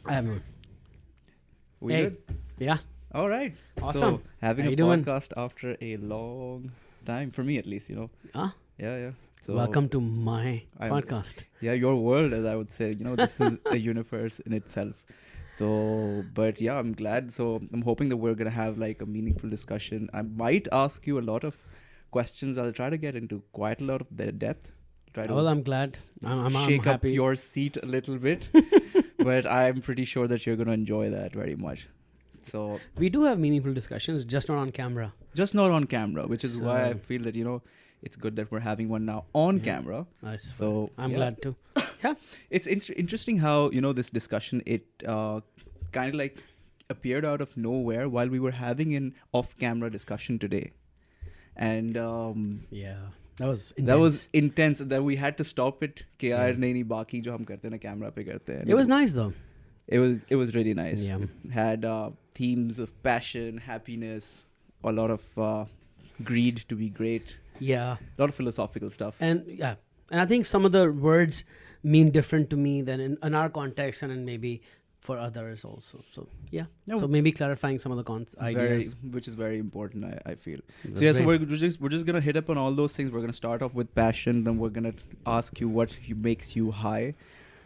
We Hey. good? Yeah. All right. Awesome. So having How a you doing? podcast after a long time, for me at least, Ah, Yeah. So welcome to my I'm- podcast. Yeah, your world, as I would say. This is a universe in itself. So, but yeah, I'm glad. So I'm hoping that we're gonna have like a meaningful discussion. I might ask you a lot of questions. I'll try to get into quite a lot of their depth. Try to Well, I'm glad. I'm shake up happy. your seat a little bit, but I'm pretty sure that you're gonna enjoy that very much. So We do have meaningful discussions, just not on camera. just not on camera, which is why I So- feel that it's good that we're having one now on Yeah. camera. I swear. So I'm yeah. glad too. It's interesting how this discussion kind of like appeared out of nowhere while we were having an off-camera discussion today, and Yeah. That was intense. that was intense. That we had to stop it. कि Yeah. यार नहीं बाकी जो हम करते हैं ना camera पे करते हैं. It was nice though. It was really nice. Yeah. It had themes of passion, happiness, a lot of greed to be great, Yeah. a lot of philosophical stuff. And yeah. And I think some of the words mean different to me than in our context and then maybe for others also. So yeah. No. So maybe clarifying some of the ideas. Which is very important, I feel. That's So yeah, so great. we're just gonna hit up on all those things. We're gonna start off with passion, then we're gonna ask you what makes you high,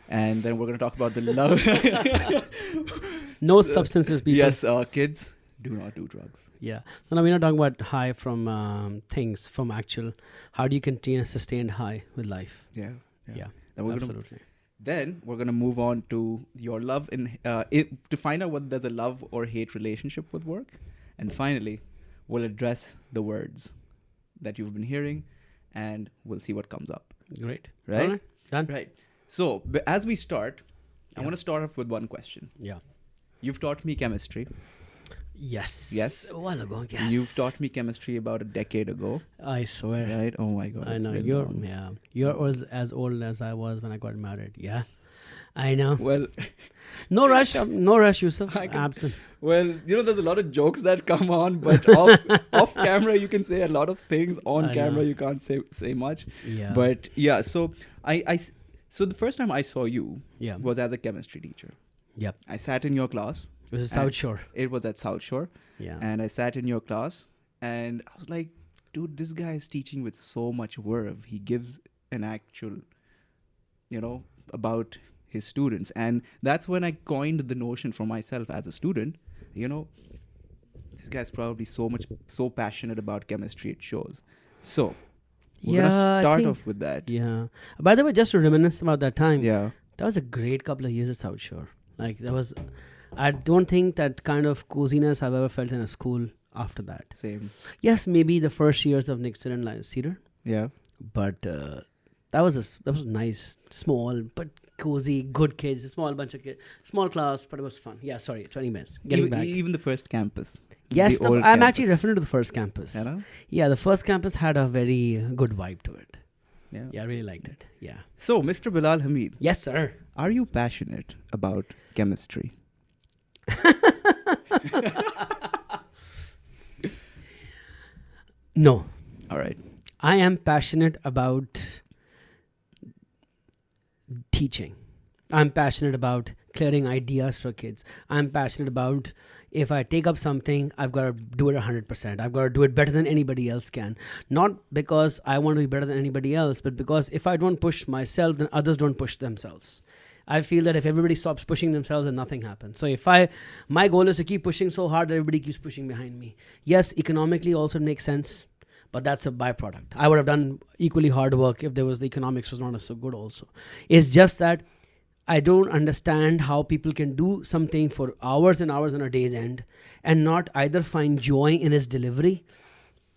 and then we're gonna talk about the love. No substances, people. Yes, kids, do not do drugs. Yeah. No, we're not talking about high from things, from actual. How do you continue a sustained high with life? Yeah. Yeah. Then we're Absolutely. gonna move on to your love in to find out whether there's a love or hate relationship with work, and finally, we'll address the words that you've been hearing, and we'll see what comes up. Great. Right? All right. Done. Right. So as we start, I Yeah. want to start off with one question. Yeah. You've taught me chemistry. Yes. Yes. A while ago. Yes. You've taught me chemistry about a decade ago. I swear. Right? Oh my God. I it's know. been You're long. yeah. You're was as old as I was when I got married. Yeah. I know. Well, No rush. No rush, Yousuf. I can- Absent. there's a lot of jokes that come on, but off camera you can say a lot of things. On I camera know. you can't say much. Yeah. But yeah, so so the first time I saw you yeah. was as a chemistry teacher. Yep. I sat in your class. It was a and- South Shore. It was at South Shore. Yeah. And I sat in your class and I was like, dude, this guy is teaching with so much verve. He gives an actual, about his students. And that's when I coined the notion for myself as a student, this guy's probably so passionate about chemistry, it shows. So we're Yeah, gonna I start think- off with that. Yeah. By the way, just to reminisce about that time, Yeah. that was a great couple of years at South Shore. Like that was, I don't think that kind of coziness I've ever felt in a school after that. Same. Yes, maybe the first years of Nixon and Cedar, Yeah. but that was nice, small but cozy, good kids, a small bunch of kids, small class, but it was fun. Yeah, sorry, 20 minutes. Getting back. Even the first campus. Yes, the old I'm actually campus. referring to the first campus. You know? Yeah, the first campus had a very good vibe to it. Yeah. Yeah, I really liked it. Yeah. So, Mr. Bilal Hamid, Yes, sir. are you passionate about chemistry? No. All right. I am passionate about teaching. I'm passionate about clearing ideas for kids. I'm passionate about if I take up something, I've got to do it 100%. I've got to do it better than anybody else can. Not because I want to be better than anybody else, but because if I don't push myself, then others don't push themselves. I feel that if everybody stops pushing themselves, then nothing happens. So my goal is to keep pushing so hard that everybody keeps pushing behind me. Yes, economically also it makes sense, but that's a byproduct. I would have done equally hard work if the economics was not so good also. It's just that I don't understand how people can do something for hours and hours on a day's end and not either find joy in its delivery,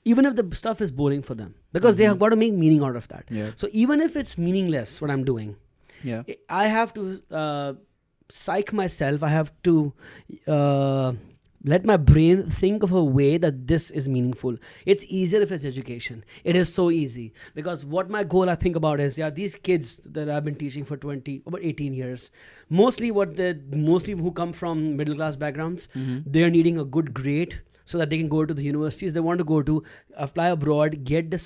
even if the stuff is boring for them, because they have got to make meaning out of that. Yeah. So even if it's meaningless, what I'm doing, Yeah. I have to psych myself. I have to let my brain think of a way that this is meaningful. It's easier if it's education. It is so easy because what my goal I think about is, these kids that I've been teaching for about 18 years, mostly who come from middle class backgrounds, they're needing a good grade so that they can go to the universities they want to go to, apply abroad, get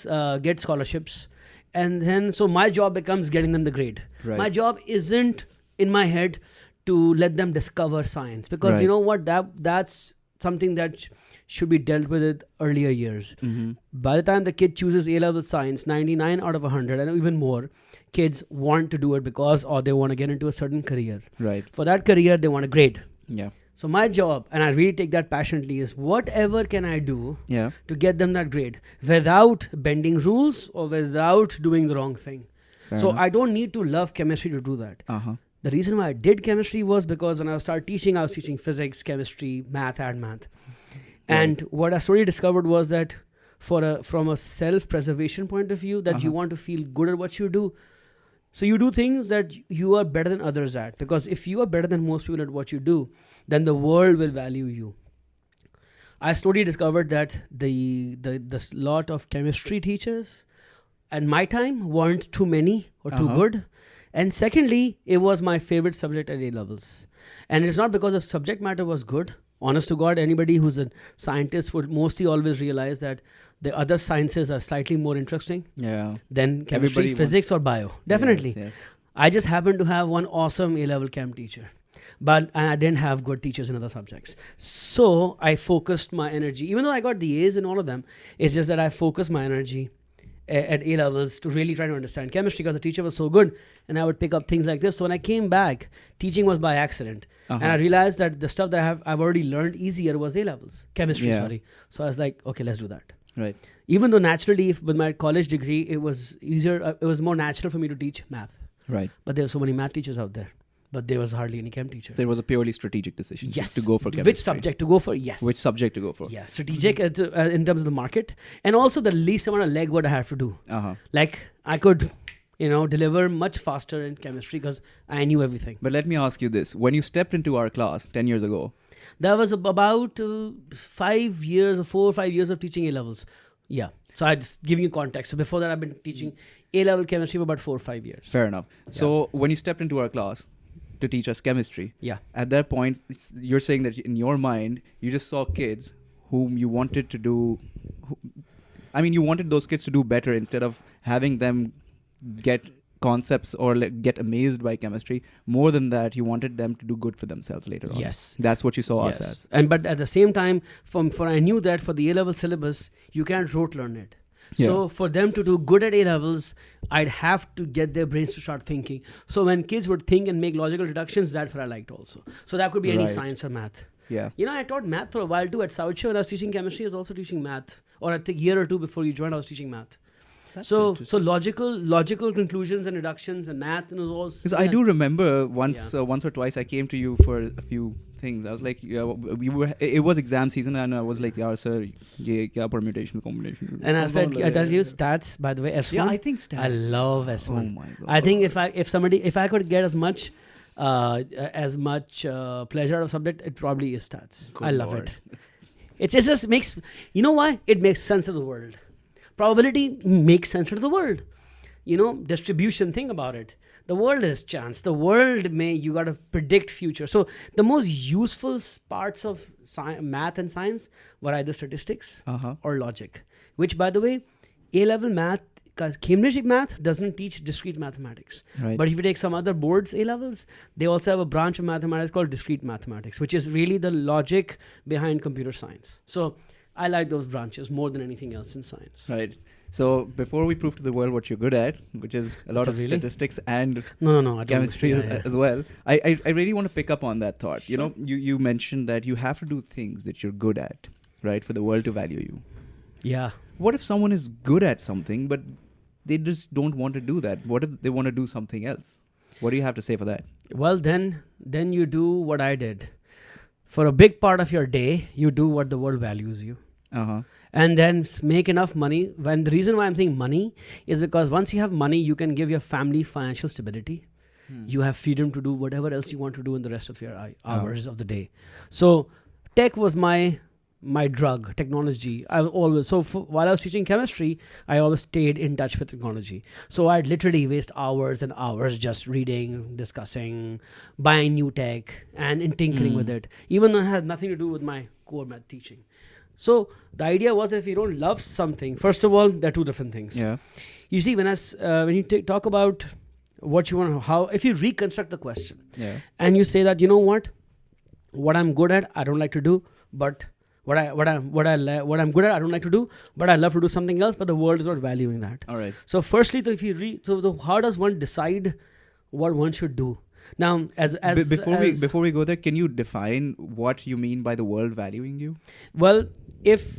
scholarships. And then, so my job becomes getting them the grade. Right. My job isn't in my head to let them discover science, because you Right. know what, that's something that should be dealt with in earlier years. Mm-hmm. By the time the kid chooses A-level science, 99 out of 100 and even more kids want to do it because or they want to get into a certain career. Right. For that career they want a grade. Yeah. So my job, and I really take that passionately, is whatever can I do Yeah. to get them that grade without bending rules or without doing the wrong thing. Fair So enough. I don't need to love chemistry to do that. Uh-huh. The reason why I did chemistry was because when I started teaching, I was teaching physics, chemistry, math, and math. And what I slowly discovered was that from a self-preservation point of view, that you want to feel good at what you do. So you do things that you are better than others at. Because if you are better than most people at what you do, then the world will value you. I slowly discovered that the lot of chemistry teachers at my time weren't too many or too good. And secondly, it was my favorite subject at A levels. And it's not because the subject matter was good. Honest to God, anybody who's a scientist would mostly always realize that the other sciences are slightly more interesting Yeah. than chemistry, Everybody physics, or bio. Definitely. Yes, yes. I just happened to have one awesome A-level chem teacher. But I didn't have good teachers in other subjects. So I focused my energy, even though I got the A's in all of them, it's just that I focused my energy at A levels to really try to understand chemistry because the teacher was so good and I would pick up things like this. So when I came back, teaching was by accident. And I realized that the stuff that I've already learned easier was A levels, chemistry, sorry. So I was like, okay, let's do that. Right. Even though naturally with my college degree, it was easier, it was more natural for me to teach math. Right. But there were so many math teachers out there. But there was hardly any chem teacher. So it was a purely strategic decision. Yes. To go for chemistry. Which subject to go for? Yes. Which subject to go for? Yeah. Strategic in terms of the market. And also the least amount of legwork I have to do. Like I could, deliver much faster in chemistry because I knew everything. But let me ask you this. When you stepped into our class 10 years ago. That was about 5 years or 4 or 5 years of teaching A levels. Yeah. So I just giving you context. So before that, I've been teaching A-level chemistry for about 4 or 5 years. Fair enough. So when you stepped into our class to teach us chemistry, at that point, you're saying that in your mind, you just saw kids whom you wanted to do. You wanted those kids to do better instead of having them get concepts or get amazed by chemistry. More than that, you wanted them to do good for themselves later on. Yes. That's what you saw us as. But at the same time, I knew that for the A-level syllabus, you can't rote learn it. So for them to do good at A-levels, I'd have to get their brains to start thinking. So when kids would think and make logical deductions, that's what I liked also. So that could be any science or math. Yeah. I taught math for a while too at South Shore. When I was teaching chemistry, I was also teaching math. Or I think a year or two before you joined, I was teaching math. So logical conclusions and deductions and math and all. Because I do remember once or twice I came to you for a few things. I was like, it was exam season and I was like, yeah, sir, ye kya permutation combination. And I said, I tell you stats, by the way, S1. Yeah, I think stats. I love S1. Oh my God. I think if I could get as much pleasure out of subject, it probably is stats. Good I love Lord. it. It just makes, why? It makes sense of the world. Probability makes sense of the world. Distribution, think about it. The world is chance. The world you got to predict future. So the most useful parts of math and science were either statistics or logic, which by the way, A-level math, because Cambridge math doesn't teach discrete mathematics. Right. But if you take some other boards A-levels, they also have a branch of mathematics called discrete mathematics, which is really the logic behind computer science. So I like those branches more than anything else in science. Right. So before we prove to the world what you're good at, which is a lot of statistics and chemistry as well, I really want to pick up on that thought. Sure. You mentioned that you have to do things that you're good at, right, for the world to value you. Yeah. What if someone is good at something, but they just don't want to do that? What if they want to do something else? What do you have to say for that? Well, then you do what I did. For a big part of your day, you do what the world values you. And then make enough money. The reason why I'm saying money is because once you have money, you can give your family financial stability. You have freedom to do whatever else you want to do in the rest of your hours of the day. So tech was my drug, technology. While I was teaching chemistry, I always stayed in touch with technology. So I'd literally waste hours and hours just reading, discussing, buying new tech and tinkering with it, even though it has nothing to do with my core math teaching. So the idea was that if you don't love something, first of all, there are two different things. Yeah. You see, when you talk about what you want, how, if you reconstruct the question Yeah. and you say that, you know what I'm good at, I don't like to do, but what I'm good at, I don't like to do, but I love to do something else, but the world is not valuing that. All right. So firstly, how does one decide what one should do? Now, Before we go there, can you define what you mean by the world valuing you? well, if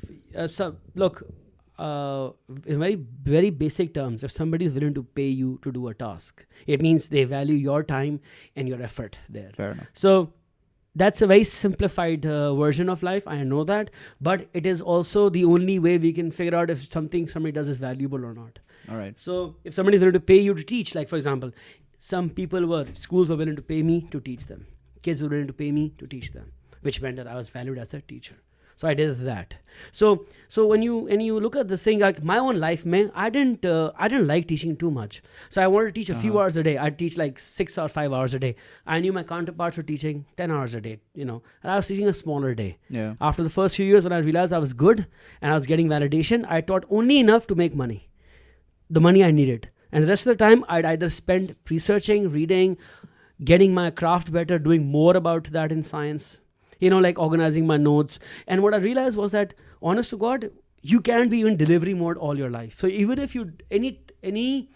look, in very very basic terms, if somebody is willing to pay you to do a task, it means they value your time and your effort there. Fair enough. So that's a very simplified version of life. I know that, but it is also the only way we can figure out if something somebody does is valuable or not. All right. So if somebody is willing to pay you to teach, like for example, schools were willing to pay me to teach them. Kids were willing to pay me to teach them, which meant that I was valued as a teacher. So I did that. So when you look at this thing, like my own life, man, I didn't like teaching too much. So I wanted to teach a few hours a day. I'd teach like 6 or 5 hours a day. I knew my counterparts were teaching 10 hours a day, and I was teaching a smaller day. Yeah. After the first few years, when I realized I was good and I was getting validation, I taught only enough to make money, the money I needed. And the rest of the time, I'd either spend researching, reading, getting my craft better, doing more about that in science, like organizing my notes. And what I realized was that, honest to God, you can't be in delivery mode all your life. So even if you, any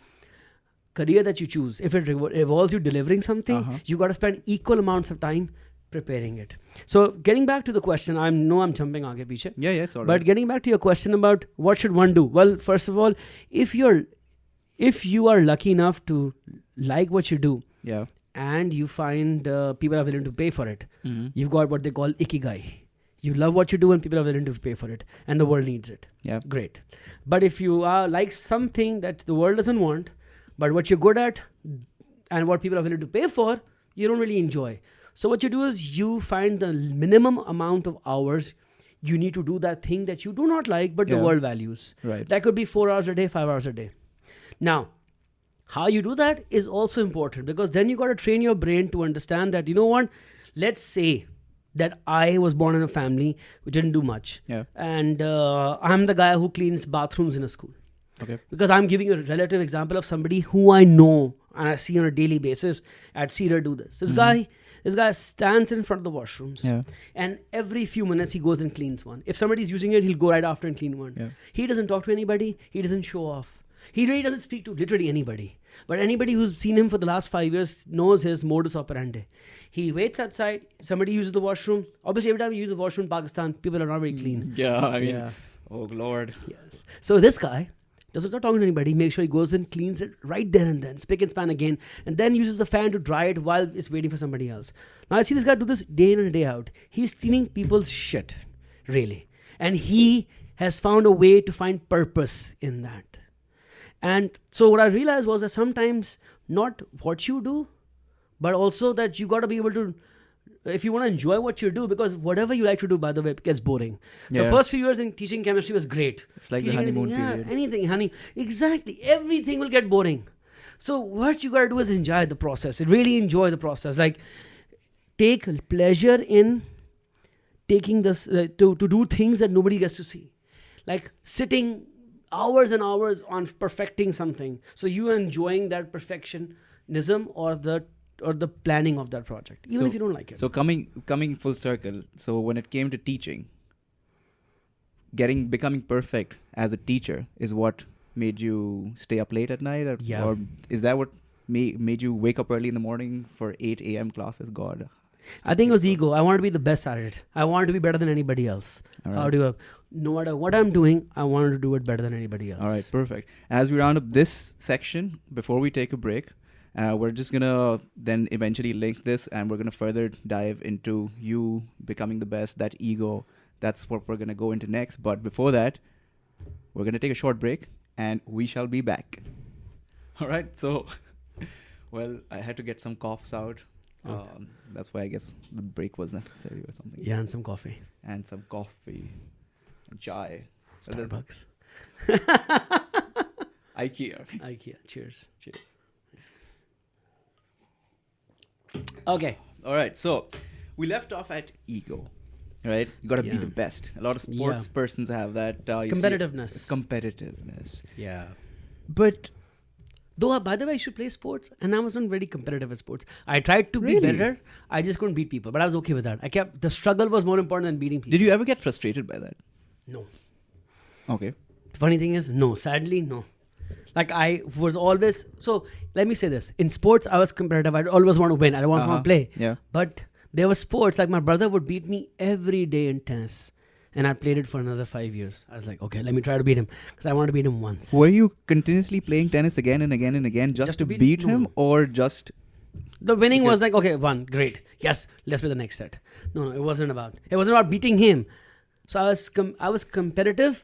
career that you choose, if it involves you delivering something, you got to spend equal amounts of time preparing it. So getting back to the question, I'm jumping aage piche. Yeah, it's all right. But getting back to your question about what should one do? Well, first of all, if you are lucky enough to like what you do, yeah. and you find people are willing to pay for it, Mm-hmm. you've got what they call ikigai. You love what you do and people are willing to pay for it, and the world needs it. Yeah. Great. But if you are like something that the world doesn't want, but what you're good at and what people are willing to pay for, you don't really enjoy. So what you do is you find the minimum amount of hours you need to do that thing that you do not like, but the Yeah. world values. Right. That could be 4 hours a day, 5 hours a day. Now, how you do that is also important, because then you got to train your brain to understand that, let's say that I was born in a family which didn't do much. Yeah. And I'm the guy who cleans bathrooms in a school. Okay. Because I'm giving you a relative example of somebody who I know and I see on a daily basis at Cedar do this. This guy stands in front of the washrooms, Yeah. and every few minutes he goes and cleans one. If somebody's using it, he'll go right after and clean one. Yeah. He doesn't talk to anybody. He doesn't show off. He really doesn't speak to literally anybody. But anybody who's seen him for the last 5 years knows his modus operandi. He waits outside. Somebody uses the washroom. Obviously, every time you use the washroom in Pakistan, people are not very clean. Yeah. I mean, Yeah. oh Lord. Yes. So this guy doesn't start talking to anybody. Make sure he goes and cleans it right there and then, spick and span again, and then uses the fan to dry it while it's waiting for somebody else. Now I see this guy do this day in and day out. He's cleaning people's shit, really, and he has found a way to find purpose in that. And so what I realized was that sometimes not what you do, but also that you got to be able to, if you want to enjoy what you do, because whatever you like to do, by the way, it gets boring. The Yeah. first few years in teaching chemistry was great. It's like the Teaching honeymoon anything, period. anything, honey. Exactly. Everything will get boring. So what you got to do is enjoy the process. Really enjoy the process. Like, take pleasure in taking this, to do things that nobody gets to see. Like sitting hours and hours on perfecting something. So you are enjoying that perfectionism or the planning of that project, even if you don't like it. So coming full circle. So when it came to teaching, becoming perfect as a teacher is what made you stay up late at night, or is that what made you wake up early in the morning for 8 a.m. classes? God. I think it was ego. I wanted to be the best at it. I wanted to be better than anybody else. All How right. do I, no matter what I'm doing, I wanted to do it better than anybody else. All right, perfect. As we round up this section, before we take a break, we're just going to then eventually link this, and we're going to further dive into you becoming the best, that ego. That's what we're going to go into next. But before that, we're going to take a short break, and we shall be back. All right, so, well, I had to get some coughs out. Okay. That's why I guess the break was necessary or something. Yeah, and some coffee. And some coffee. And chai. Starbucks. IKEA. IKEA. Cheers. Cheers. Okay. All right, so we left off at ego, right? You got to be Yeah. the best. A lot of sports persons have that. You see Competitiveness. competitiveness. Yeah. But Though, by the way, I should play sports, and I was not very competitive at sports. I tried to be Really? better. I just couldn't beat people, but I was okay with that. The struggle was more important than beating people. Did you ever get frustrated by that? No. Okay. Funny thing is, no. Sadly, no. Like I was always, so let me say this. In sports, I was competitive. I'd always want to win. I always want to play. Yeah. But there were sports, like my brother would beat me every day in tennis. And I played it for another 5 years. I was like, okay, let me try to beat him. Because I want to beat him once. Were you continuously playing tennis again and again and again just to beat him, or just... The winning was like, okay, won, great. Yes, let's play the next set. No, it wasn't about beating him. So I was competitive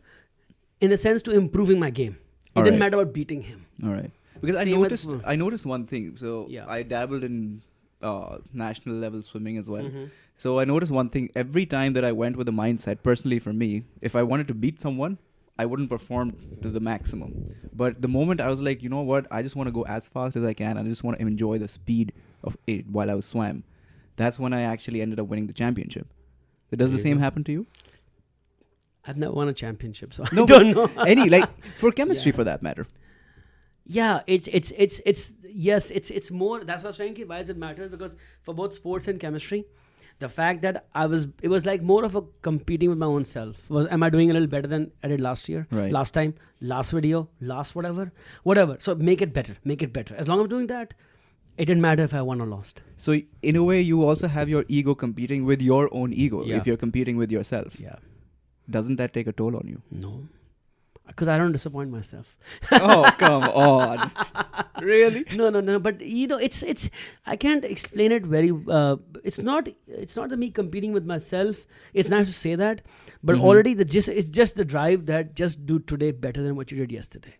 in a sense to improving my game. It didn't matter about beating him. All right. Because I noticed one thing. So I dabbled in national level swimming as well. Mm-hmm. So I noticed one thing. Every time that I went with a mindset, personally for me, if I wanted to beat someone, I wouldn't perform to the maximum. But the moment I was like, you know what, I just want to go as fast as I can. I just want to enjoy the speed of it while I was swam. That's when I actually ended up winning the championship. So does the same happen to you? I've never won a championship, so No, I don't know. Any, like, for chemistry for that matter. Yeah, it's more. That's what I was saying. Why does it matter? Because for both sports and chemistry, the fact that it was like more of a competing with my own self. Am I doing a little better than I did last year, Right. last time, last video, last whatever. So make it better. As long as I'm doing that, it didn't matter if I won or lost. So in a way, you also have your ego competing with your own ego. Yeah. If you're competing with yourself, Yeah. doesn't that take a toll on you? No. Because I don't disappoint myself. Oh, come on. Really? No. But it's. I can't explain it very. It's not the me competing with myself. It's nice to say that, but already it's just the drive that just do today better than what you did yesterday,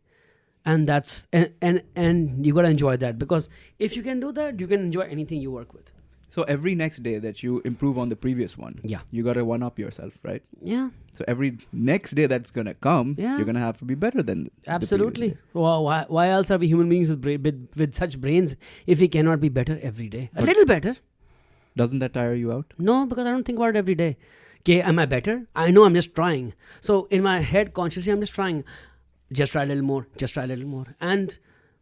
and that's and you gotta enjoy that, because if you can do that, you can enjoy anything you work with. So every next day that you improve on the previous one, Yeah. you got to one up yourself, right? Yeah. So every next day that's going to come, Yeah. you're going to have to be better than the previous Absolutely. day. Why else are we human beings with such brains if we cannot be better every day? A little better. Doesn't that tire you out? No, because I don't think about it every day. Okay, am I better? I know I'm just trying. So in my head, consciously, I'm just trying. Just try a little more. Just try a little more. And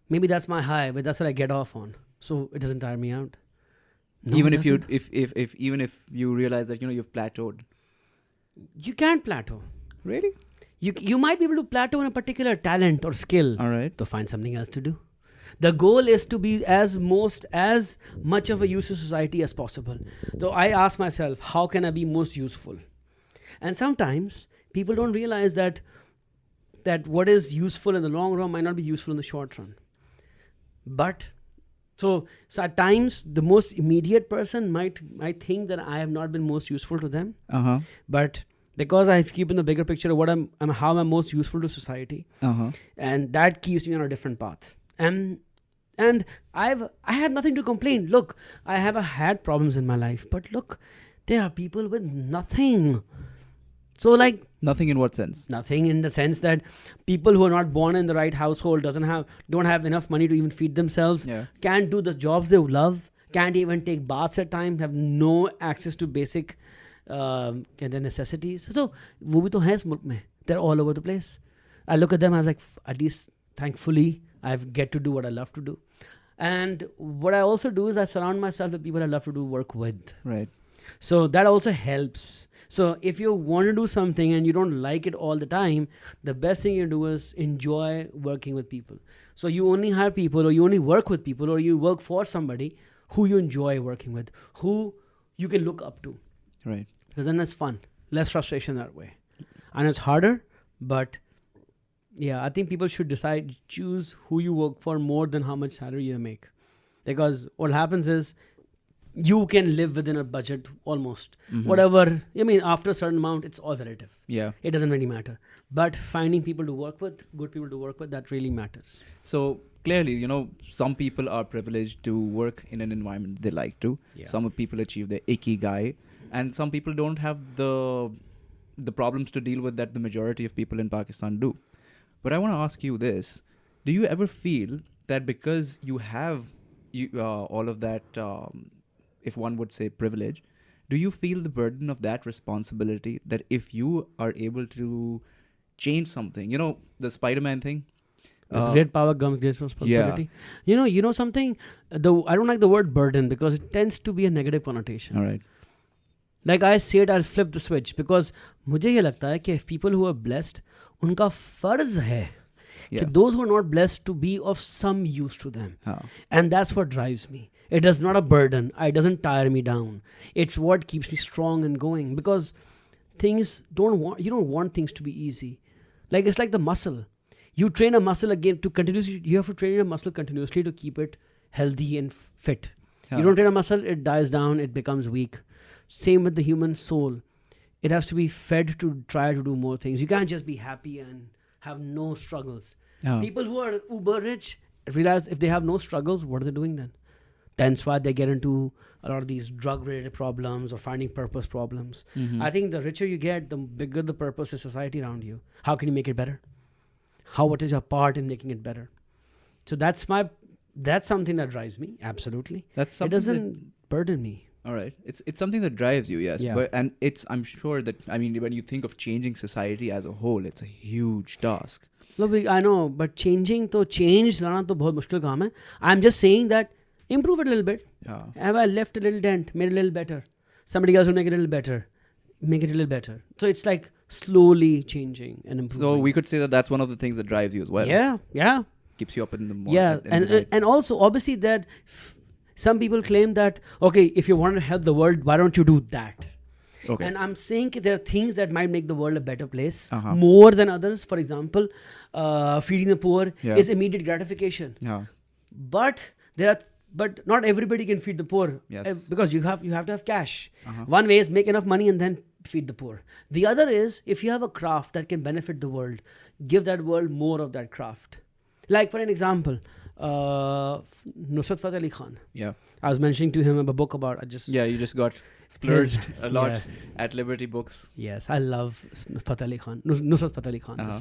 maybe that's my high, but that's what I get off on. So it doesn't tire me out. No, Even it if you doesn't. even if you realize that you've plateaued. You can't plateau. Really? You might be able to plateau in a particular talent or skill. All right. To find something else to do. The goal is to be as much of a use to society as possible. So I ask myself, how can I be most useful? And sometimes people don't realize that what is useful in the long run might not be useful in the short run. But so at times the most immediate person might think that I have not been most useful to them. Uh-huh. But because I keep in the bigger picture of how I'm most useful to society, Uh-huh. and that keeps me on a different path. And I have nothing to complain. Look, I have had problems in my life, but look, there are people with nothing. So like Nothing in what sense? nothing in the sense that people who are not born in the right household don't have enough money to even feed themselves, Yeah. can't do the jobs they love, can't even take baths at times, have no access to basic necessities. So वो भी तो हैं इस मुल्क में. They're all over the place. I look at them, I was like, at least thankfully I get to do what I love to do. And what I also do is I surround myself with people I love to do work with. Right. So that also helps. So if you want to do something and you don't like it all the time, the best thing you do is enjoy working with people. So you only hire people, or you only work with people, or you work for somebody who you enjoy working with, who you can look up to. Right. Because then it's fun. Less frustration that way. And it's harder, but yeah, I think people should choose who you work for more than how much salary you make. Because what happens is, you can live within a budget almost. Mhm. Whatever, after a certain amount, it's all relative. Yeah. It doesn't really matter. But finding people to work with, good people to work with, that really matters. So clearly, some people are privileged to work in an environment they like to. Yeah. Some people achieve their ikigai, and some people don't have the problems to deal with that the majority of people in Pakistan do. But I want to ask you this. Do you ever feel that because you have all of that, if one would say privilege, do you feel the burden of that responsibility, that if you are able to change something, the Spider-Man thing, With great power comes great responsibility. You know something? I don't like the word burden because it tends to be a negative connotation. All right. Like I said, I'll flip the switch because मुझे ये लगता है कि if people who are blessed, उनका फर्ज है कि those who are not blessed to be of some use to them. And that's what drives me. It is not a burden. It doesn't tire me down. It's what keeps me strong and going because you don't want things to be easy. Like it's like the muscle. You train a muscle again you have to train a muscle continuously to keep it healthy and fit. You don't train a muscle, it dies down, it becomes weak. Same with the human soul. It has to be fed to try to do more things. You can't just be happy and have no struggles. People who are uber rich realize if they have no struggles, what are they doing then? That's why they get into a lot of these drug-related problems or finding purpose problems. I think the richer you get, the bigger the purpose is society around you. How can you make it better? What is your part in making it better? So that's something that drives me. Absolutely. That's something it doesn't burden me. All right. It's something that drives you, yes. Yeah. I'm sure that, when you think of changing society as a whole, it's a huge task. Look, I know, but change lana to bahut mushkil kaam hai. I'm just saying that improve it a little bit. Have I left a little dent, made it a little better? Somebody else will make it a little better. Make it a little better. So it's like slowly changing and improving. So we could say that that's one of the things that drives you as well. Yeah. Keeps you up in the morning. Yeah, and also obviously that some people claim that, okay, if you want to help the world, why don't you do that? Okay. And I'm saying there are things that might make the world a better place more than others. For example, feeding the poor is immediate gratification. But not everybody can feed the poor because you have to have cash. One way is make enough money and then feed the poor. The other is if you have a craft that can benefit the world, give that world more of that craft. Like for an example, Nusrat Fateh Ali Khan. I was mentioning to him a book about you just got splurged a lot at Liberty Books. Yes, I love Fateh Ali Khan, Nusrat Fateh Ali Khan.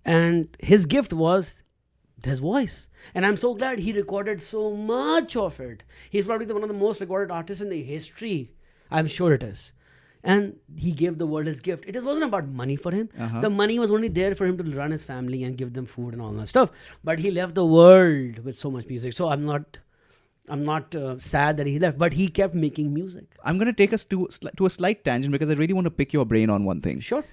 And his gift was his voice. And I'm so glad he recorded so much of it. He's probably one of the most recorded artists in the history. I'm sure it is. And he gave the world his gift. It wasn't about money for him. The money was only there for him to run his family and give them food and all that stuff. But he left the world with so much music. So I'm not sad that he left, but he kept making music. I'm going to take us to a slight tangent because I really want to pick your brain on one thing. Sure.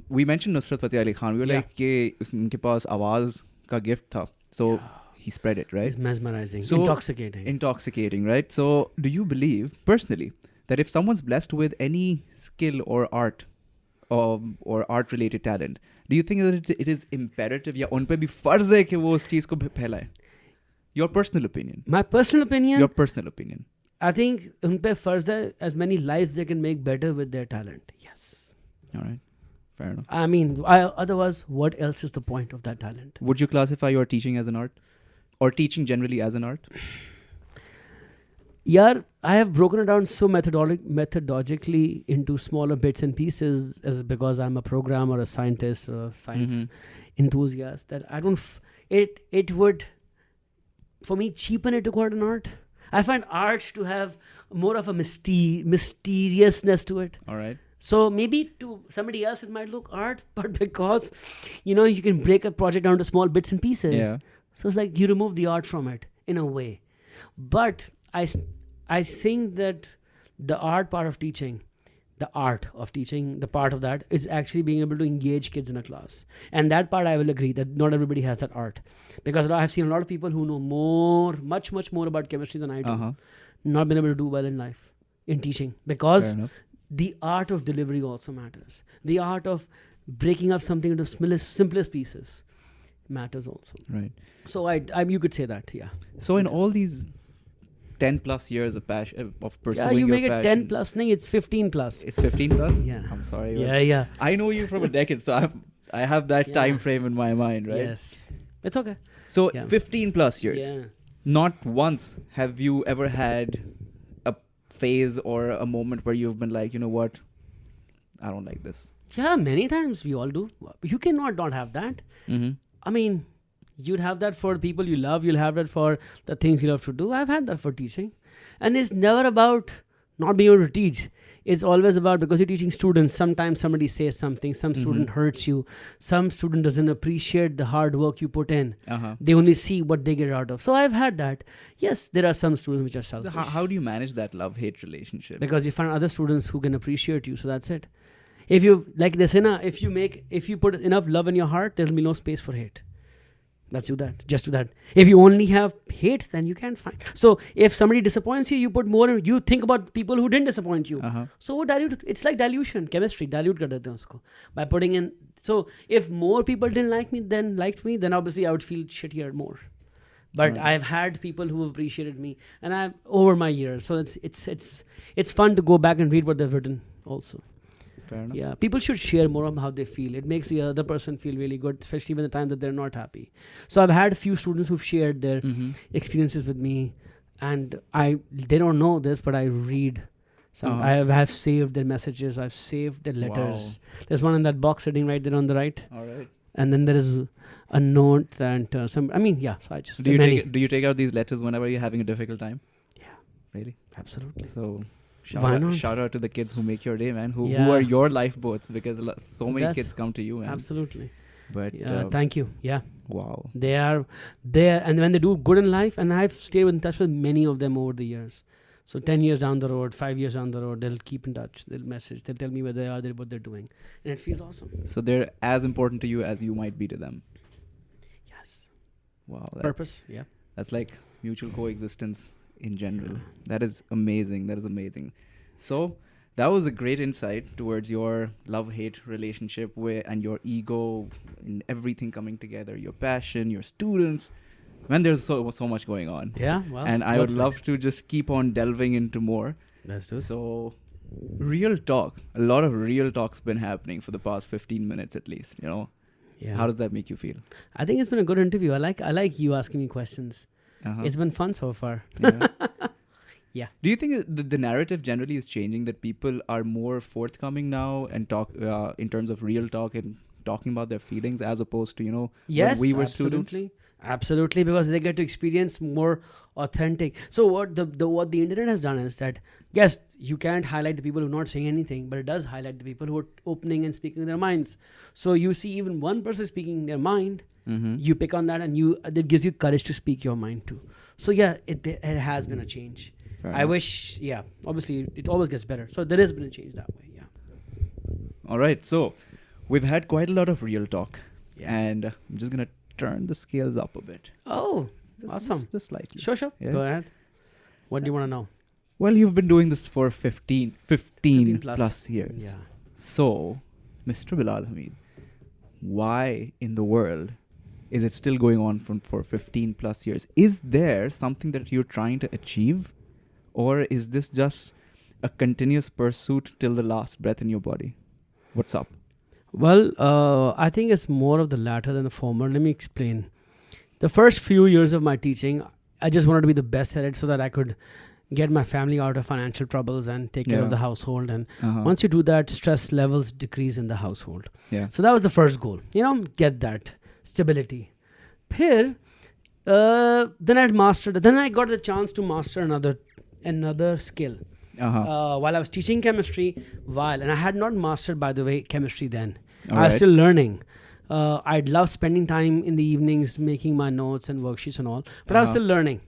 We mentioned Nusrat Fateh Ali Khan. We were like, कि उनके पास आवाज का gift था. So he spread it, right? It's mesmerizing. So, intoxicating, right? So do you believe, personally, that if someone's blessed with any skill or art or art-related talent, do you think that it is imperative या उन पे भी फर्ज है कि वो उस चीज को फैलाए? Your personal opinion. My personal opinion? Your personal opinion. I think उन पे फर्ज है as many lives they can make better with their talent. Yes. All right. Fair enough. Otherwise, what else is the point of that talent? Would you classify your teaching as an art? Or teaching generally as an art? Yeah, I have broken it down so methodologically into smaller bits and pieces because I'm a programmer, a scientist, or a science enthusiast that I don't... It would, for me, cheapen it to call it an art. I find art to have more of a mysteriousness to it. All right. So maybe to somebody else it might look art, but because, you can break a project down to small bits and pieces. Yeah. So it's like you remove the art from it in a way. But I think that the part of teaching, the part of that is actually being able to engage kids in a class. And that part I will agree that not everybody has that art. Because I've seen a lot of people who know much more about chemistry than I do, not been able to do well in life, in teaching. Because the art of delivery also matters. The art of breaking up something into simplest pieces matters also. Right. So you could say that, yeah. So in all these 10 plus years of passion of pursuing your passion. Yeah, you make it 10 plus. No, it's 15 plus. It's 15 plus? Yeah. I'm sorry. Yeah. I know you from a decade, so I have that time frame in my mind, right? Yes. It's okay. So 15 plus years. Yeah. Not once have you ever had a phase or a moment where you've been like, you know what? I don't like this. Yeah, many times we all do. You cannot not have that. I mean, you'd have that for people you love. You'll have that for the things you love to do. I've had that for teaching. And it's never about not being able to teach. It's always about, because you're teaching students, sometimes somebody says something, some student hurts you, some student doesn't appreciate the hard work you put in. They only see what they get out of. So I've had that. Yes, there are some students which are So selfish. how do you manage that love-hate relationship? Because you find other students who can appreciate you, so that's it. If you, like they say, if you put enough love in your heart, there'll be no space for hate. Let's do that. Just do that. If you only have hate, then you can't find. So if somebody disappoints you, you put more. You think about people who didn't disappoint you. So dilute. It's like dilution, chemistry. Dilute kar dete hain usko by putting in. So if more people didn't like me than liked me, then obviously I would feel shittier more. But I've had people who have appreciated me, and I've over my years. So it's fun to go back and read what they've written also. Fair enough. Yeah, people should share more on how they feel. It makes the other person feel really good, especially when the time that they're not happy. So I've had a few students who've shared their experiences with me, and they don't know this, but I read some. I have saved their messages. I've saved their letters. Wow. There's one in that box sitting right there on the right. All right. And then there is a note and some. I mean, yeah. So I just Do you take out these letters whenever you're having a difficult time? Yeah, Really? absolutely. So Why not? shout out to the kids who make your day, man. Who Yeah. are your lifeboats, because so many That's- kids come to you, man. Absolutely. But Yeah, thank you. Yeah. wow. They are there, and when they do good in life, and I've stayed in touch with many of them over the years. So 10 years down the road, 5 years down the road, they'll keep in touch. They'll message. They'll tell me where they are, what they're doing. And it feels awesome. So they're as important to you as you might be to them. Yes. Wow. Purpose. Yeah. That's like mutual coexistence in general. That is amazing. That is amazing. So that was a great insight towards your love-hate relationship and your ego and everything coming together, your passion, your students. Man, there's so much going on. Yeah. Well, And I would what's love next? to just keep on delving into more. Let's do it. So real talk. A lot of real talk's been happening for the past 15 minutes at least, you know. Yeah. How does that make you feel? I think it's been a good interview. I like you asking me questions. Uh-huh. It's been fun so far. Yeah. Yeah. Do you think the narrative generally is changing, that people are more forthcoming now and talk in terms of real talk and talking about their feelings, as opposed to, when we were students? Absolutely, because they get to experience more authentic. So what the internet has done is that, yes, you can't highlight the people who are not saying anything, but it does highlight the people who are opening and speaking their minds. So you see even one person speaking their mind, you pick on that, and that gives you courage to speak your mind too. So yeah, it has been a change. Fair I enough. wish, yeah, obviously it always gets better. So there has been a change that way, yeah. All right. So we've had quite a lot of real talk, Yeah. and I'm just going to turn the scales up a bit. Oh, Just, awesome. Just slightly. Sure. Yeah. Go ahead. What do you want to know? Well, you've been doing this for 15 plus. plus years. Yeah. So, Mr. Bilal Hamid, why in the world is it still going on for 15 plus years? Is there something that you're trying to achieve? Or is this just a continuous pursuit till the last breath in your body? What's up? Well, I think it's more of the latter than the former. Let me explain. The first few years of my teaching, I just wanted to be the best at it so that I could get my family out of financial troubles and take care of Yeah. the household. And Uh-huh. once you do that, stress levels decrease in the household. Yeah. So that was the first goal. Get that stability. Here, then I got the chance to master another skill. Uh-huh. While I was teaching chemistry, and I had not mastered, by the way, chemistry then. All I was right. still learning. I'd love spending time in the evenings making my notes and worksheets and all, but I was Uh-huh. still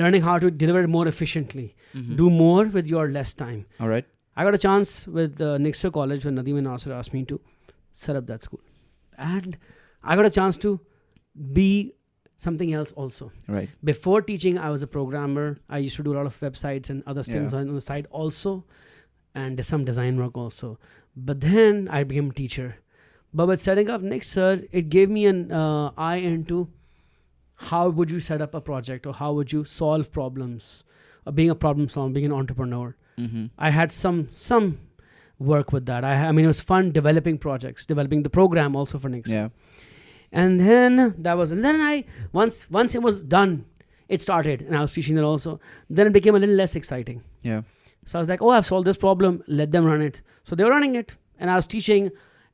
learning how to deliver it more efficiently, Mhm. do more with your less time. All right. I got a chance with Nixer College when Nadeem and Nasser asked me to set up that school. And I got a chance to be something else also. Right. Before teaching, I was a programmer. I used to do a lot of websites and other things Yeah. on the side also, and some design work also. But then I became a teacher. But with setting up Nixer, it gave me an eye into how would you set up a project, or how would you solve problems, being a problem solver, being an entrepreneur. Mm-hmm. I had some work with that. I mean, it was fun developing projects, developing the program also for Nixer. Yeah. And then once it was done, it started, and I was teaching that also. Then it became a little less exciting. Yeah. So I was like, I've solved this problem. Let them run it. So they were running it, and I was teaching.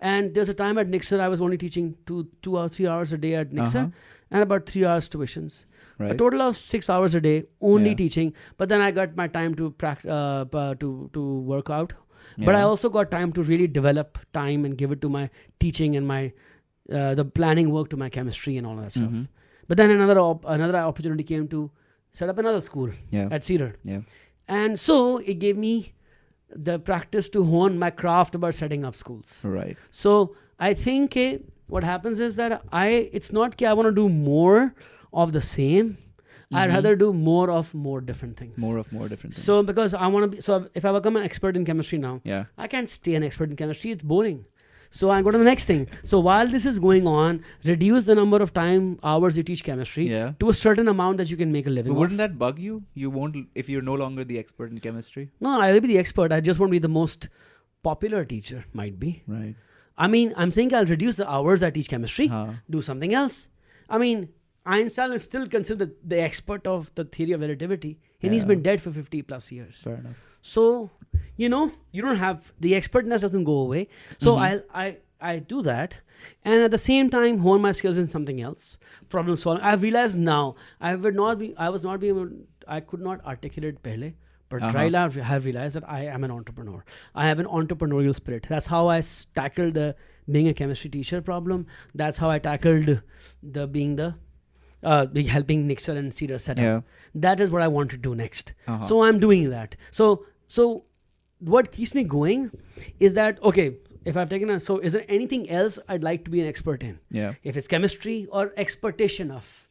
And there's a time at Nixon I was only teaching 2 or 3 hours a day at Nixon, Uh-huh. and about 3 hours tuitions. A Right. total of 6 hours a day only Yeah. teaching. But then I got my time to to work out. But I Yeah. also got time to really develop time and give it to my teaching and my the planning work to my chemistry and all that stuff. Mhm. But then another opportunity came to set up another school Yeah. at Cedar. Yeah. And so it gave me the practice to hone my craft about setting up schools. Right. So I think what happens is that it's not that I want to do more of the same. I'd Mhm. rather do more of more different things. More different things. So because I want to be, so if I become an expert in chemistry now, Yeah. I can't stay an expert in chemistry. It's boring. So I go to the next thing. So while this is going on, reduce the number of hours you teach chemistry Yeah. to a certain amount that you can make a living But wouldn't off. that bug you? You won't if you're no longer the expert in chemistry. No, I will be the expert. I just want to be the most popular teacher, might be. Right. I mean, I'm saying I'll reduce the hours I teach chemistry, Huh. do something else. I mean, Einstein is still considered the expert of the theory of relativity, and he's Yeah. been dead for 50 plus years. Fair enough. So, you don't have, the expertness doesn't go away. So Mhm. I do that, and at the same time hone my skills in something else, problem solving. I've realized now I could not articulate pehle, but Uh-huh. right now I have realized that I am an entrepreneur. I have an entrepreneurial spirit. That's how I tackled the being a chemistry teacher problem. That's how I tackled the helping Nixon and Cedar set up. Yeah. That is what I want to do next. Uh-huh. So I'm doing that. So what keeps me going is that, okay, if I've taken so is there anything else I'd like to be an expert in? Yeah. If it's chemistry or expertation of,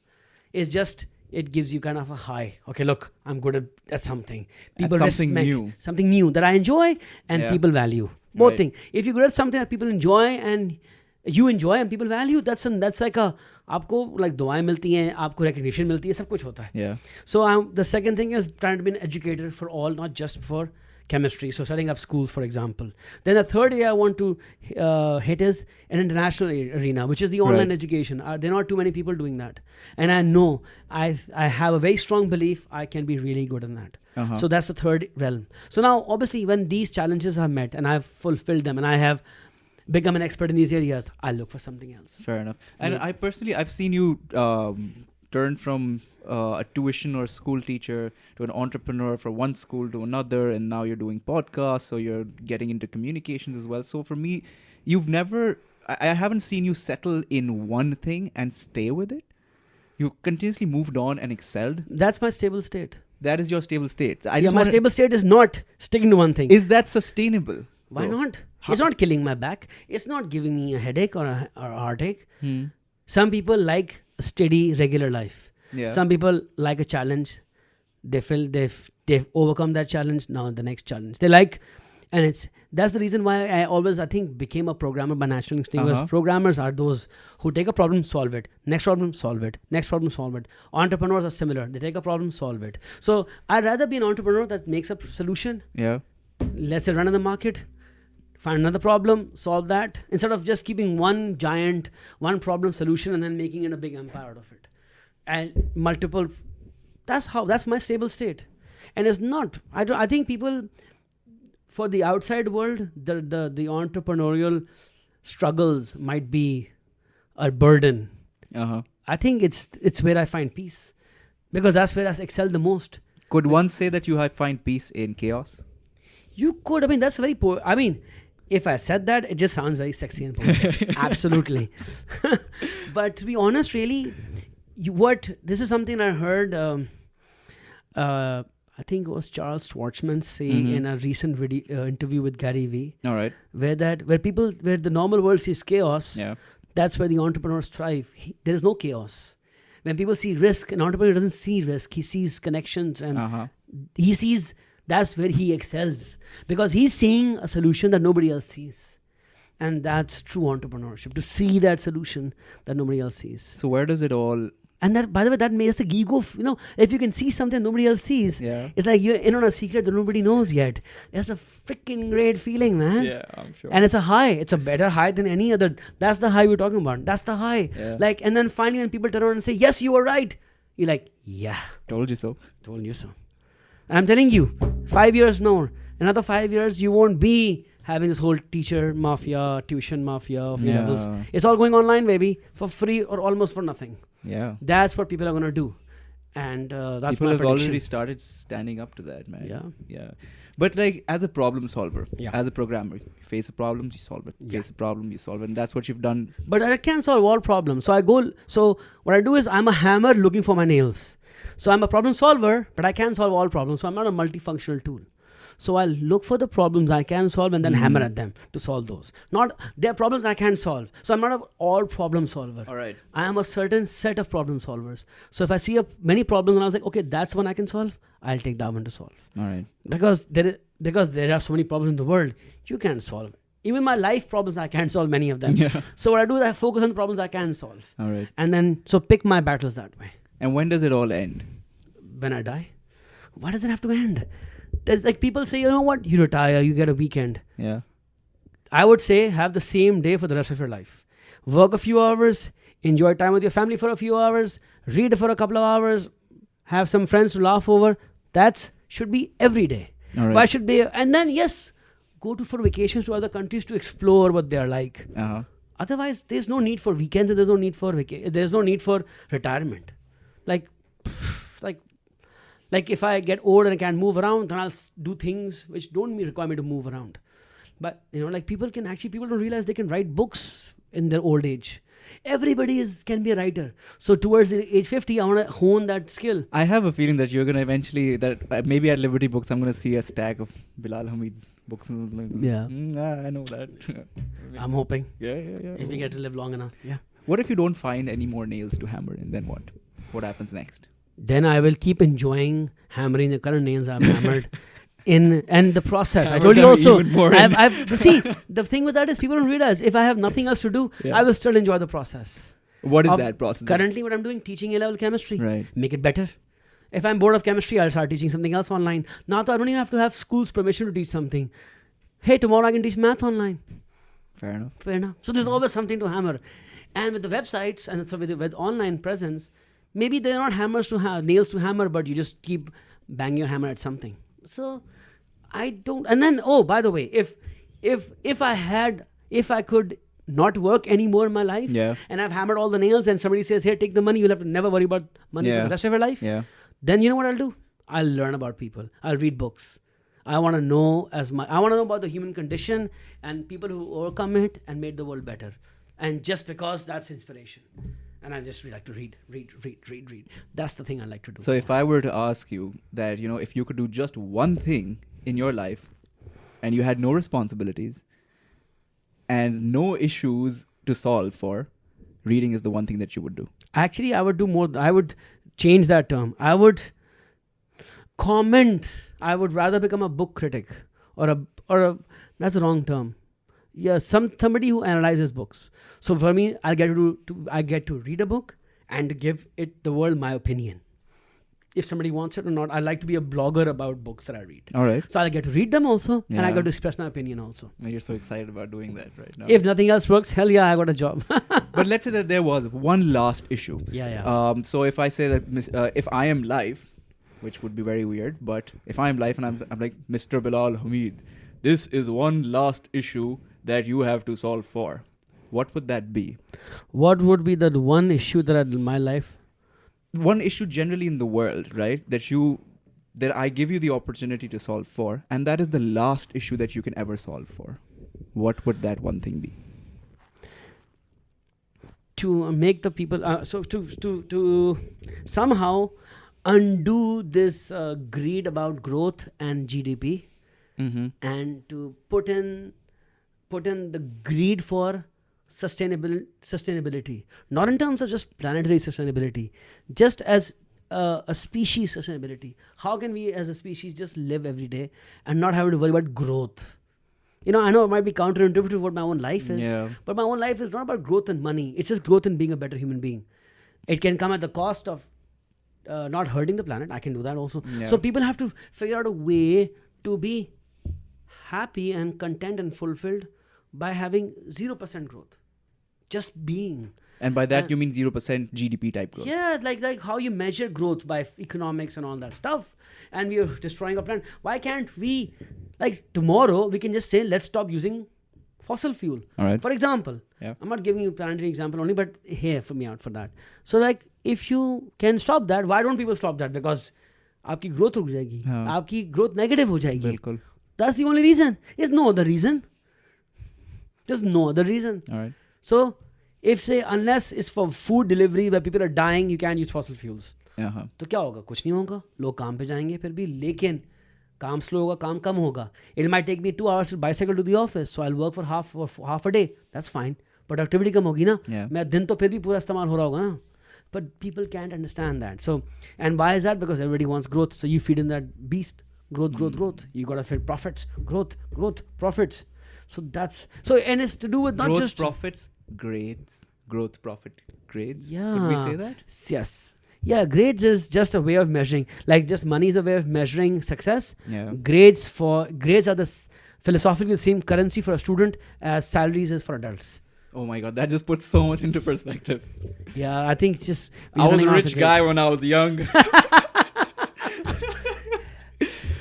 it's just, it gives you kind of a high. Okay, look, I'm good at something. People something respect new. something new that I enjoy and Yeah. people value. Both Right. things. If you're good at something that people enjoy and you enjoy and people value, that's like a, आपको like दुआएं मिलती हैं, आपको recognition मिलती है, सब कुछ होता है. Yeah. So the second thing is trying to be an educator for all, not just for chemistry. So setting up schools, for example. Then the third area I want to hit is an international arena, which is the online Right. education. There are not too many people doing that. And I know I have a very strong belief I can be really good in that. Uh-huh. So that's the third realm. So now, obviously, when these challenges are met and I've fulfilled them and I have become an expert in these areas, I look for something else. Fair enough. And Yeah. I've seen you turn from a tuition or school teacher to an entrepreneur from one school to another, and now you're doing podcasts, so you're getting into communications as well. So for me, I haven't seen you settle in one thing and stay with it. You continuously moved on and excelled. That's my stable state. That is your stable state. So My stable state is not sticking to one thing. Is that sustainable? Why though? not? It's not killing my back. It's not giving me a headache or a heartache. Hmm. Some people like a steady, regular life. Yeah. Some people like a challenge. They feel they've overcome that challenge. Now the next challenge. They like, and that's the reason why I think became a programmer by natural instinct. Because programmers are those who take a problem, solve it. Next problem, solve it. Next problem, solve it. Entrepreneurs are similar. They take a problem, solve it. So I'd rather be an entrepreneur that makes a solution. Yeah. Let's say run in the market, find another problem, solve that, instead of just keeping one problem solution and then making it a big empire out of it. And multiple, that's my stable state. And it's not, I think people, for the outside world, the entrepreneurial struggles might be a burden. Uh-huh. I think it's where I find peace, because that's where I excel the most. Could one say that you find peace in chaos? You could. I mean, that's very poor. I mean, if I said that, it just sounds very sexy and poetic. Absolutely. But to be honest, really, this is something I heard, I think it was Charles Schwartzman say in a recent interview with Gary Vee, All right. where the normal world sees chaos, Yeah. that's where the entrepreneurs thrive. There is no chaos. When people see risk, an entrepreneur doesn't see risk. He sees connections and Uh-huh. he sees, that's where he excels, because he's seeing a solution that nobody else sees. And that's true entrepreneurship, to see that solution that nobody else sees. So where does it all? And that, by the way, that makes the ego, if you can see something nobody else sees, Yeah. it's like you're in on a secret that nobody knows yet. It's a freaking great feeling, man. Yeah, I'm sure. And it's a high. It's a better high than any other. That's the high we're talking about. That's the high. Yeah. And then finally when people turn around and say, yes, you were right. You're like, yeah, Told you so. told you so. And I'm telling you, 5 years more, Another 5 years, you won't be having this whole teacher mafia, tuition mafia of A-levels. It's all going online, baby, for free or almost for nothing. Yeah. That's what people are going to do. And that's people my have prediction. already started standing up to that, man. Yeah. Yeah. But like as a problem solver, Yeah. as a programmer, you face a problem, you solve it. Yeah. Face a problem, you solve it. And that's what you've done. But I can't solve all problems. So what I do is I'm a hammer looking for my nails. So I'm a problem solver, but I can't solve all problems. So I'm not a multifunctional tool. So I'll look for the problems I can solve and then hammer at them to solve those. Not, there are problems I can't solve. So I'm not an all problem solver. All right. I am a certain set of problem solvers. So if I see many problems and I was like, okay, that's one I can solve, I'll take that one to solve. All right. Because there are so many problems in the world, you can't solve it. Even my life problems, I can't solve many of them. Yeah. So what I do is I focus on the problems I can solve. All right. And then, so pick my battles that way. And when does it all end? When I die. Why does it have to end? There's like people say, you know what? You retire, you get a weekend. Yeah. I would say have the same day for the rest of your life. Work a few hours, enjoy time with your family for a few hours, read for a couple of hours, have some friends to laugh over. That should be every day. All right. Why should they? And then, yes, go for vacations to other countries to explore what they're like. Uh-huh. Otherwise, there's no need for weekends and there's no need for there's no need for retirement. Like if I get old and I can't move around, then I'll do things which don't require me to move around. But like people don't realize they can write books in their old age. Everybody can be a writer. So towards age 50, I want to hone that skill. I have a feeling that you're going to eventually, maybe at Liberty Books, I'm going to see a stack of Bilal Hamid's books. And like, Yeah. I know that. I'm hoping. Yeah. If we get to live long enough. Yeah. What if you don't find any more nails to hammer in? Then what? What happens next? Then I will keep enjoying hammering the current nails I've hammered and the process. Hammer I told you them also, even more see, the thing with that is people don't realize if I have nothing else to do, Yeah. I will still enjoy the process. What is that process? Currently, what I'm doing, teaching A-level chemistry. Right. Make it better. If I'm bored of chemistry, I'll start teaching something else online. Now, I don't even have to have school's permission to teach something. Hey, tomorrow I can teach math online. Fair enough. Fair enough. So there's always something to hammer. And with the websites and so with online presence, maybe they're not hammers to have nails to hammer, but you just keep banging your hammer at something. So I don't. And then, by the way, if I could not work anymore in my life, Yeah. and I've hammered all the nails, and somebody says, "Here, take the money. You'll have to never worry about money for Yeah. the rest of your life." Yeah. Then you know what I'll do? I'll learn about people. I'll read books. I want to know about the human condition and people who overcome it and made the world better. And just because that's inspiration. And I just like to read. That's the thing I like to do. So if I were to ask you that, if you could do just one thing in your life and you had no responsibilities and no issues to solve for, reading is the one thing that you would do. Actually, I would do more. I would change that term. I would comment. I would rather become a book critic or a that's the wrong term. Yeah, somebody who analyzes books. So for me, I get to read a book and to give the world my opinion. If somebody wants it or not, I like to be a blogger about books that I read. All right. So I get to read them also, and I Yeah. get to express my opinion also. You're so excited about doing that right now. If nothing else works, hell yeah, I got a job. But let's say that there was one last issue. Yeah. So if I say that if I am live, which would be very weird, but if I am live and I'm like, Mr. Bilal Hamid, this is one last issue that you have to solve for. What would that be? What would be the one issue that in my life? One issue generally in the world, right? That I give you the opportunity to solve for, and that is the last issue that you can ever solve for. What would that one thing be? To make the people to somehow undo this greed about growth and GDP, and to put in the greed for sustainability, not in terms of just planetary sustainability, just as a species sustainability. How can we as a species just live every day and not have to worry about growth? I know it might be counterintuitive to what my own life is, but my own life is not about growth and money. It's just growth and being a better human being. It can come at the cost of not hurting the planet. I can do that also. Yeah. So people have to figure out a way to be happy and content and fulfilled by having 0% growth. Just being. And by that And- you mean 0% GDP type growth. Yeah, like how you measure growth by economics and all that stuff. And we are destroying our planet. Why can't we, like tomorrow, we can just say, let's stop using fossil fuel. All right. For example, Yeah. I'm not giving you planetary example only, but hear me out for that. So like, if you can stop that, why don't people stop that? Because आपकी growth रुक जाएगी, हाँ. आपकी growth negative हो जाएगी. बिल्कुल. That's the only reason. There's no other reason. There's no other reason. All right. So, if say unless it's for food delivery where people are dying, you can't use fossil fuels. Uh-huh. तो क्या होगा? कुछ नहीं होगा. लोग काम पे जाएंगे फिर भी, लेकिन काम स्लो होगा, काम कम होगा. It might take me 2 hours to bicycle to the office, so I'll work for half a day. That's fine. Productivity कम होगी ना. Yeah. मैं दिन तो फिर भी पूरा इस्तेमाल हो रहा होगा ना. But people can't understand that. So, and why is that? Because everybody wants growth. So you feed in that beast. Growth. You gotta feed profits. Growth, profits. So that's so, and it's to do with not Growth, just profits, grades. Growth, profit, grades. Yeah. Could we say that? Yes. Yeah, grades is just a way of measuring. Like just money is a way of measuring success. Yeah. Grades are the philosophically the same currency for a student as salaries is for adults. Oh my God, that just puts so much into perspective. Yeah, I think it's just I was running a out of rich guy grades. when I was young.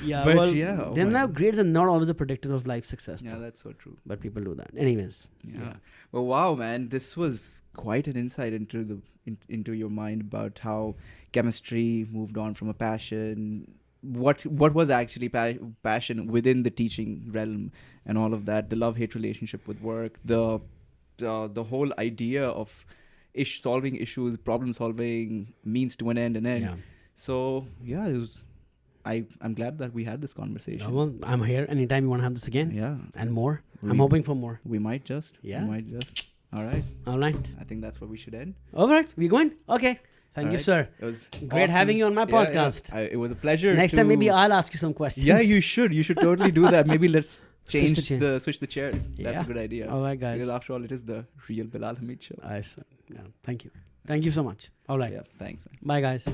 Yeah, But well, yeah, oh then my now God. grades are not always a predictor of life success. Yeah, though. that's so true. But people do that. Anyways. Yeah. Well, wow, man, this was quite an insight into into your mind about how chemistry moved on from a passion. What was actually passion within the teaching realm, and all of that. The love-hate relationship with work. The whole idea of solving issues, problem solving, means to an end, and end. Yeah. So yeah, it was. I'm glad that we had this conversation. Well, I'm here anytime you want to have this again. Yeah, And more. I'm We- hoping for more. we might just. Yeah. We might just. All right. All right. I think that's where we should end. All right. We going? Okay. Thank All you, right. sir. It was Great awesome. having you on my Yeah, yeah. podcast. It was a pleasure. Next time, maybe I'll ask you some questions. Yeah, you should. You should totally do that. Maybe let's Switch the switch the chairs. That's Yeah. a good idea. All right, guys. Because after all, it is the real Bilal Hamid show. Yeah. Thank you. Thank you so much. All right. Yeah. Thanks, man. Bye, guys.